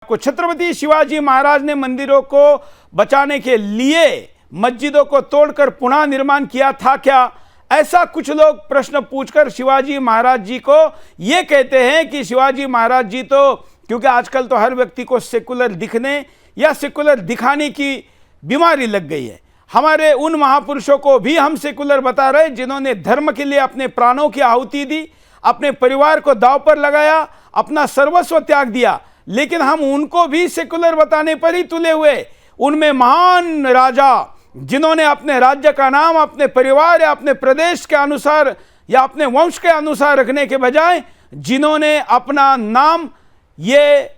को छत्रपति शिवाजी महाराज ने मंदिरों को बचाने के लिए मस्जिदों को तोड़कर पुनः निर्माण किया था क्या? ऐसा कुछ लोग प्रश्न पूछकर शिवाजी महाराज जी को यह कहते हैं कि शिवाजी महाराज जी तो, क्योंकि आजकल तो हर व्यक्ति को सेकुलर दिखने या सेकुलर दिखाने की बीमारी लग गई है। हमारे उन महापुरुषों को भी हम सेकुलर बता रहे जिन्होंने धर्म के लिए अपने प्राणों की आहुति दी, अपने परिवार को दांव पर लगाया, अपना सर्वस्व त्याग दिया, लेकिन हम उनको भी सेकुलर बताने पर ही तुले हुए। उनमें महान राजा जिन्होंने अपने राज्य का नाम अपने परिवार या अपने प्रदेश के अनुसार या अपने वंश के अनुसार रखने के बजाय जिन्होंने अपना नाम ये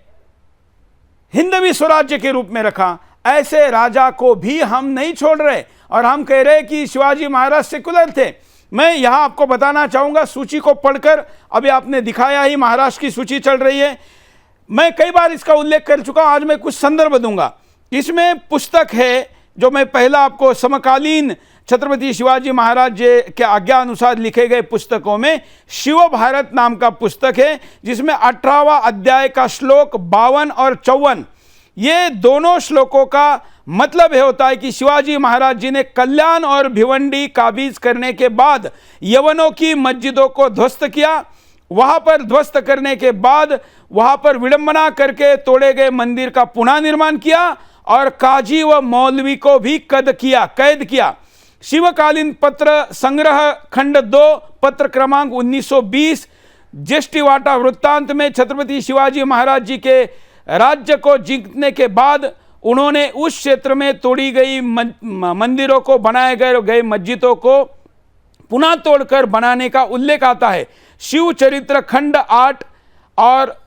हिंदवी स्वराज्य के रूप में रखा, ऐसे राजा को भी हम नहीं छोड़ रहे और हम कह रहे कि शिवाजी महाराज सेकुलर थे। मैं यहां आपको बताना चाहूंगा, सूची को पढ़कर, अभी आपने दिखाया ही महाराष्ट्र की सूची चल रही है, मैं कई बार इसका उल्लेख कर चुका हूं, आज मैं कुछ संदर्भ दूंगा। इसमें पुस्तक है जो मैं पहला आपको समकालीन छत्रपति शिवाजी महाराज के आज्ञा अनुसार लिखे गए पुस्तकों में शिव भारत नाम का पुस्तक है, जिसमें 18वां अध्याय का श्लोक 52 और 54, ये दोनों श्लोकों का मतलब यह होता है कि शिवाजी महाराज जी ने कल्याण और भिवंडी काबीज करने के बाद यवनों की मस्जिदों को ध्वस्त किया। वहां पर ध्वस्त करने के बाद वहां पर विडंबना करके तोड़े गए मंदिर का पुनः निर्माण किया और काजी व मौलवी को भी कैद किया। शिवकालीन पत्र संग्रह खंड 2 पत्र क्रमांक 1920 ज्येष्ठिवाटा वृत्तांत में छत्रपति शिवाजी महाराज जी के राज्य को जीतने के बाद उन्होंने उस क्षेत्र में तोड़ी गई मंदिरों को, बनाए गए मस्जिदों को पुनः तोड़कर बनाने का उल्लेख आता है। शिव चरित्र खंड 8 और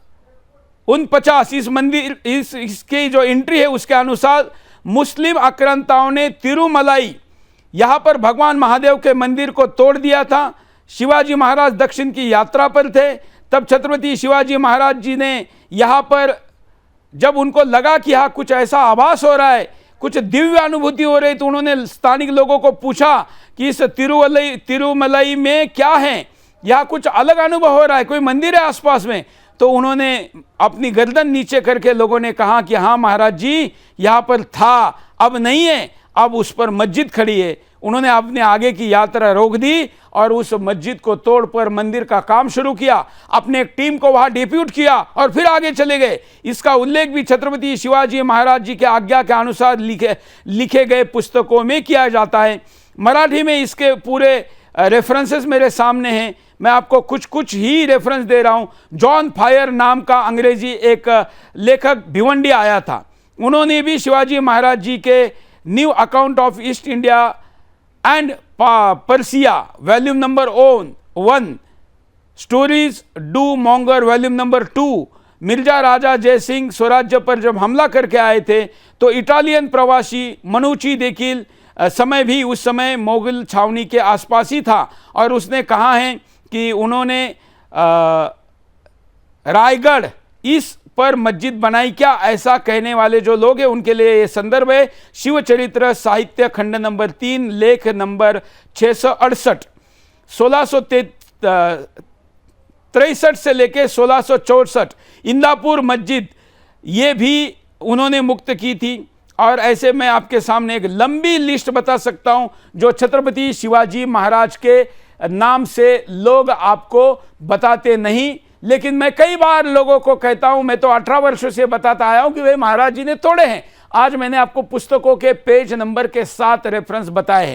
49 इस मंदिर इसकी जो एंट्री है उसके अनुसार मुस्लिम आक्रांताओं ने तिरुमलाई यहाँ पर भगवान महादेव के मंदिर को तोड़ दिया था। शिवाजी महाराज दक्षिण की यात्रा पर थे, तब छत्रपति शिवाजी महाराज जी ने यहाँ पर जब उनको लगा कि यहाँ कुछ ऐसा आभास हो रहा है, कुछ दिव्य अनुभूति हो रही, तो उन्होंने स्थानिक लोगों को पूछा कि इस तिरुमलाई में क्या है, यहाँ कुछ अलग अनुभव हो रहा है, कोई मंदिर है आसपास में? तो उन्होंने अपनी गर्दन नीचे करके लोगों ने कहा कि हाँ महाराज जी, यहाँ पर था, अब नहीं है, अब उस पर मस्जिद खड़ी है। उन्होंने अपने आगे की यात्रा रोक दी और उस मस्जिद को तोड़कर मंदिर का काम शुरू किया, अपने एक टीम को वहां डिप्यूट किया और फिर आगे चले गए। इसका उल्लेख भी छत्रपति शिवाजी महाराज जी के आज्ञा के अनुसार लिखे गए पुस्तकों में किया जाता है। मराठी में इसके पूरे रेफरेंसेस मेरे सामने हैं, मैं आपको कुछ ही रेफरेंस दे रहा हूं। जॉन फायर नाम का अंग्रेजी एक लेखक भिवंडी आया था, उन्होंने भी शिवाजी महाराज जी के new account of East India and Persia volume number 1, stories do Mogor volume number 2, Mirza Raja Jai Singh स्वराज्य पर जब हमला करके आए थे तो इटालियन प्रवासी मनुची देखिल समय भी उस समय मोगल छावनी के आसपास ही था और उसने कहा है कि उन्होंने रायगढ़ इस पर मस्जिद बनाई क्या, ऐसा कहने वाले जो लोग हैं उनके लिए ये संदर्भ है। शिव चरित्र साहित्य खंड नंबर 3 लेख नंबर 668, 1663 से लेके 1664 इंदापुर मस्जिद ये भी उन्होंने मुक्त की थी। और ऐसे मैं आपके सामने एक लंबी लिस्ट बता सकता हूं जो छत्रपति शिवाजी महाराज के नाम से लोग आपको बताते नहीं, लेकिन मैं कई बार लोगों को कहता हूं, मैं तो 18 वर्षों से बताता आया हूं कि वे महाराज जी ने तोड़े हैं। आज मैंने आपको पुस्तकों के पेज नंबर के साथ रेफरेंस बताए हैं।